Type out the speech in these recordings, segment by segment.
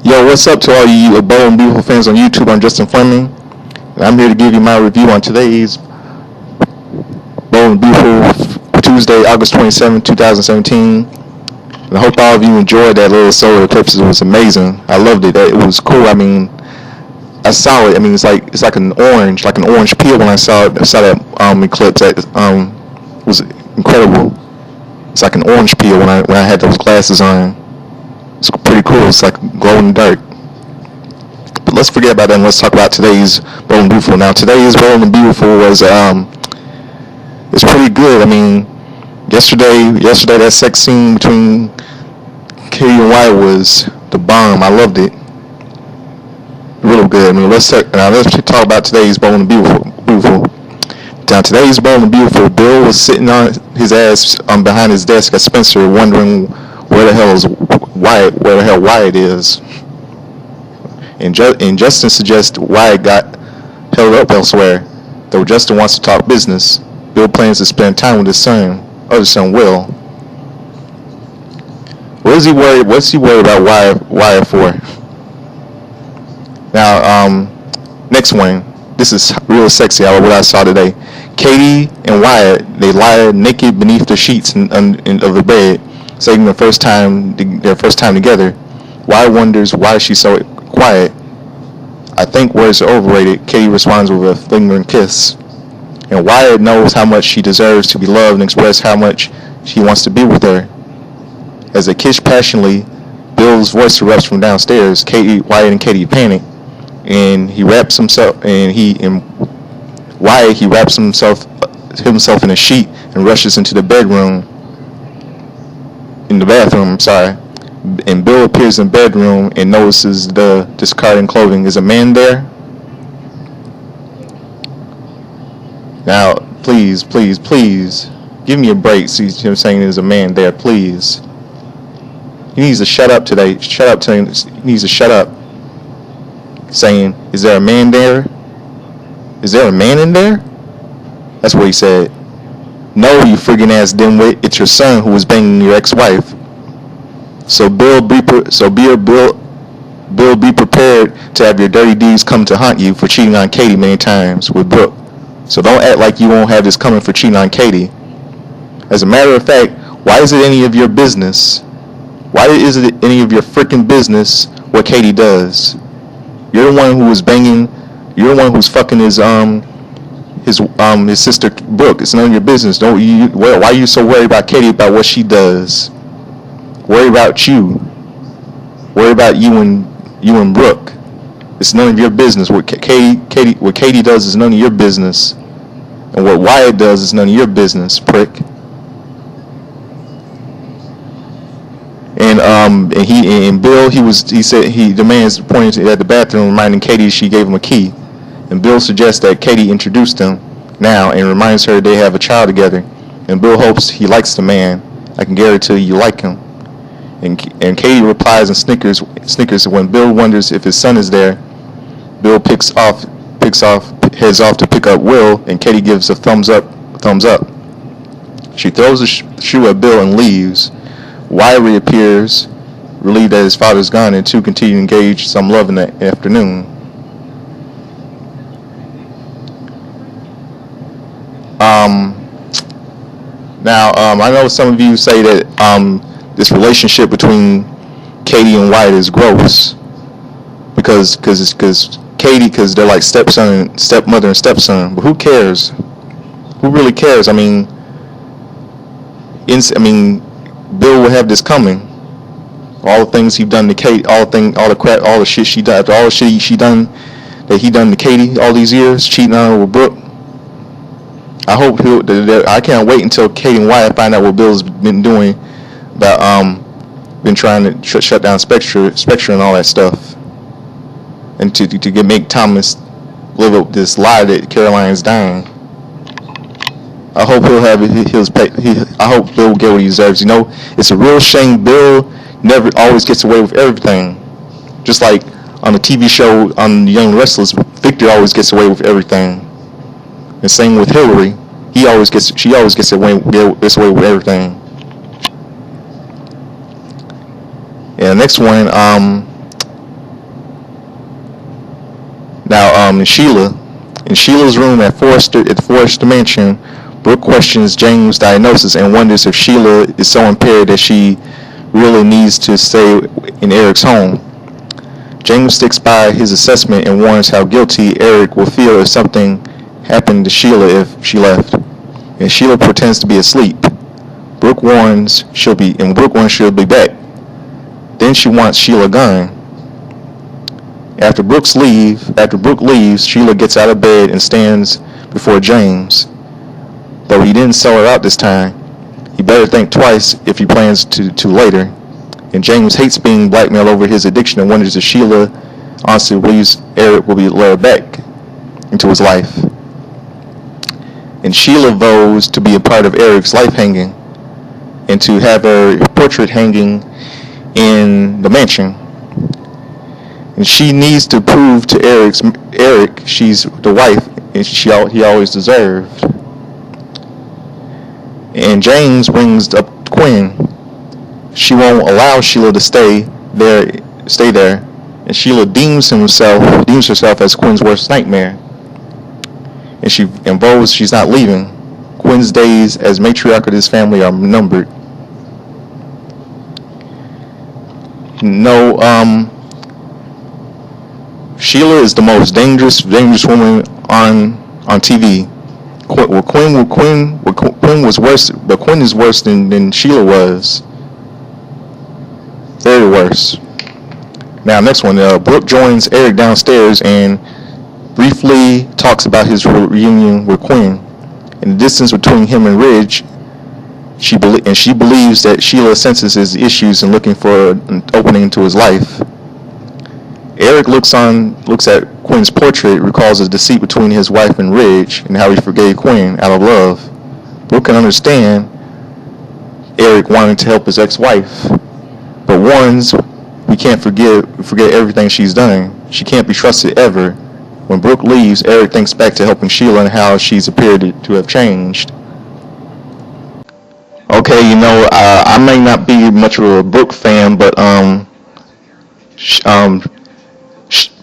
Yo, what's up to all you Bold and Beautiful fans on YouTube? I'm Justin Fleming, and I'm here to give you my review on today's Bold and Beautiful Tuesday, August 27, 2017. And I hope all of you enjoyed that little solar eclipse. It was amazing. I loved it. It was cool. I mean, I saw it. I mean, it's like an orange peel when I saw it. I saw that eclipse. That was incredible. It's like an orange peel when I had those glasses on. It's pretty cool. It's like glow in the dark. But let's forget about that and let's talk about today's Bold and Beautiful. Now, today's Bold and Beautiful was it's pretty good. I mean, yesterday that sex scene between Katie and Wyatt was the bomb. I loved it. Real good. I mean, let's talk about today's Bold and Beautiful. Now, today's Bold and Beautiful, Bill was sitting on his ass behind his desk at Spencer, wondering where the hell Wyatt is. And Justin suggests Wyatt got held up elsewhere. Though Justin wants to talk business, Bill plans to spend time with his other son Will. What's he worried about Wyatt for? Now, next one. This is real sexy. What I saw today. Katie and Wyatt, they lie naked beneath the sheets of the bed, saying their first time together. Wyatt wonders why she's so quiet. I think words are overrated. Katie responds with a lingering kiss. And Wyatt knows how much she deserves to be loved and express how much he wants to be with her. As they kiss passionately, Bill's voice erupts from downstairs. Wyatt and Katie panic, and he wraps himself in a sheet and rushes into the bathroom. And Bill appears in the bedroom and notices the discarded clothing. Is a man there? Now, please, give me a break. See him saying there's a man there, please. He needs to shut up today. He needs to shut up. Saying, is there a man there? Is there a man in there? That's what he said. No, you friggin' ass dimwit. It's your son who was banging your ex-wife. So Bill, be prepared to have your dirty deeds come to haunt you for cheating on Katie many times with Brooke. So don't act like you won't have this coming for cheating on Katie. As a matter of fact, why is it any of your business? Why is it any of your freaking business what Katie does? You're the one who was banging. You're the one who's fucking his sister Brooke. It's none of your business. Why are you so worried about Katie, about what she does? Worry about you. Worry about you and Brooke. It's none of your business. What Katie does is none of your business, and what Wyatt does is none of your business, prick. And Bill, the man is pointing at the bathroom, reminding Katie she gave him a key. And Bill suggests that Katie introduced them now and reminds her they have a child together. And Bill hopes he likes the man. I can guarantee you like him. And Katie replies and snickers when Bill wonders if his son is there. Bill heads off to pick up Will, and Katie gives a thumbs up. She throws the shoe at Bill and leaves. Wyatt reappears, relieved that his father's gone, and two continue to engage some love in the afternoon. Now, I know some of you say that this relationship between Katie and Wyatt is gross because they're like stepmother and stepson. But who cares? Who really cares? I mean, Bill will have this coming. All the things he's done to Katie, all the shit she done, all the shit that he done to Katie all these years, cheating on her with Brooke. I can't wait until Katie and Wyatt find out what Bill's been doing, been trying to shut down Spectre and all that stuff, and to make Thomas live up this lie that Caroline's dying. I hope he'll have I hope Bill will get what he deserves. You know, it's a real shame Bill never always gets away with everything. Just like on the TV show on The Young Restless, Victor always gets away with everything. And same with Hillary. She always gets away with everything. And the next one, In Sheila's room at the Forrester Mansion, Brooke questions James' diagnosis and wonders if Sheila is so impaired that she really needs to stay in Eric's home. James sticks by his assessment and warns how guilty Eric will feel if something happened to Sheila if she left. And Sheila pretends to be asleep. Brooke warns she'll be back. Then she wants Sheila gone. After Brooke leaves, Sheila gets out of bed and stands before James. Though he didn't sell her out this time, he better think twice if he plans to later. And James hates being blackmailed over his addiction and wonders if Sheila honestly believes Eric will be let back into his life. And Sheila vows to be a part of Eric's life hanging and to have her portrait hanging in the mansion. And she needs to prove to Eric she's the wife and he always deserved. And James brings up Quinn. She won't allow Sheila to stay there, and Sheila deems herself as Quinn's worst nightmare. And she vows she's not leaving. Quinn's days as matriarch of this family are numbered. Sheila is the most dangerous woman on TV. Quinn was worse, but Quinn is worse than Sheila was. Very worse. Now, next one. Brooke joins Eric downstairs and briefly talks about his reunion with Quinn. In the distance between him and Ridge, she believes that Sheila senses his issues and looking for an opening into his life. Eric looks at Quinn's portrait, recalls the deceit between his wife and Ridge, and how he forgave Quinn out of love. Brooke can understand Eric wanting to help his ex-wife, but warns we can't forget everything she's done. She can't be trusted ever. When Brooke leaves, Eric thinks back to helping Sheila and how she's appeared to have changed. Okay, I may not be much of a Brooke fan, but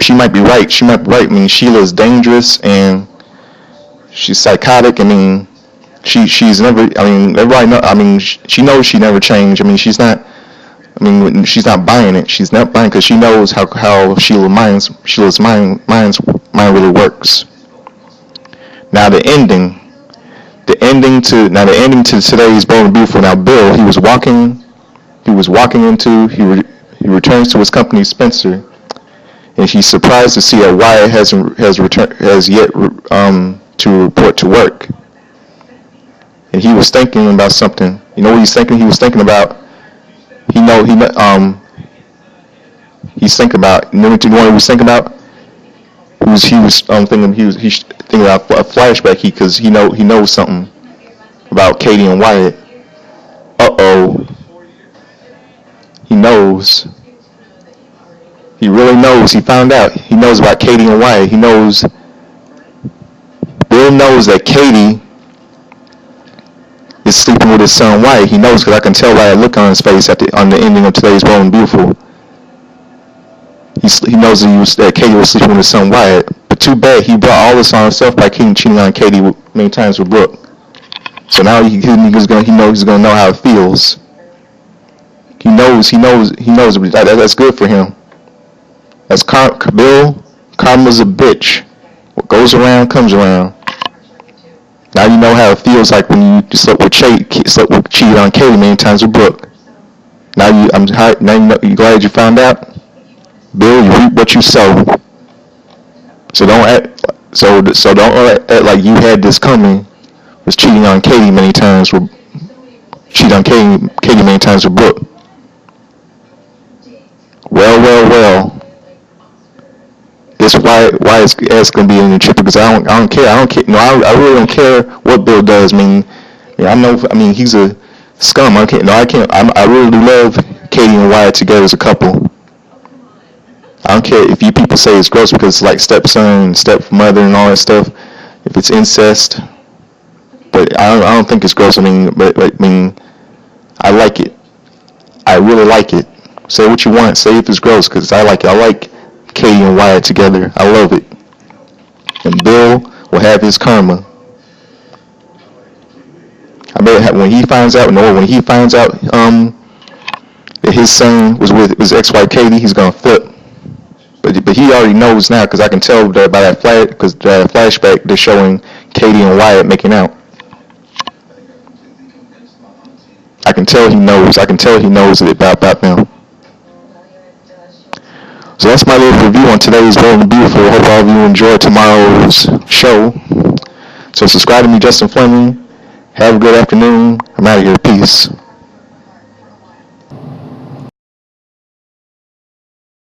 she might be right. I mean, Sheila is dangerous and she's psychotic. I mean, she's never. I mean, everybody know. I mean, she knows she never changed. I mean, she's not buying it. She's not buying because she knows how Sheila's mind really works. Now the ending to today's Bold and Beautiful. Now Bill, he returns to his company, Spencer, and he's surprised to see that Wyatt has yet to report to work. And he was thinking about something. You know what he's thinking? He was thinking about. He's thinking about. You know what he was thinking about? He was thinking about a flashback because he knows something about Katie and Wyatt. He knows. He really knows. He found out. He knows about Katie and Wyatt. Bill knows that Katie is sleeping with his son Wyatt. He knows because I can tell by the look on his face on the ending of today's Bold and Beautiful. He knows that Katie was sleeping with his son Wyatt. But too bad he brought all this on himself by cheating on Katie many times with Brooke. So now he's gonna know how it feels. He knows. That's good for him. As Bill, karma's a bitch. What goes around comes around. Now you know how it feels like when you cheated on Katie many times with Brooke. Now you're glad you found out. Bill, you reap what you sow. So don't act like you had this coming. Was cheating on Katie many times with Brooke. Well. This why it's gonna be in the trip because I don't care. No, I really don't care what Bill does. I mean, he's a scum. I really do love Katie and Wyatt together as a couple. I don't care if you people say it's gross because it's like stepson and stepmother and all that stuff. If it's incest, but I don't think it's gross. I mean, I like it. I really like it. Say what you want. Say if it's gross because I like it. I like Katie and Wyatt together. I love it. and Bill will have his karma. I bet when he finds out that his son was with his ex-wife Katie, he's gonna flip. But he already knows now, because I can tell that by that flashback they're showing Katie and Wyatt making out. I can tell he knows it about them. So that's my little review on today's Bold and Beautiful. Hope all of you enjoyed tomorrow's show. So subscribe to me, Justin Fleming. Have a good afternoon. I'm out of here. Peace.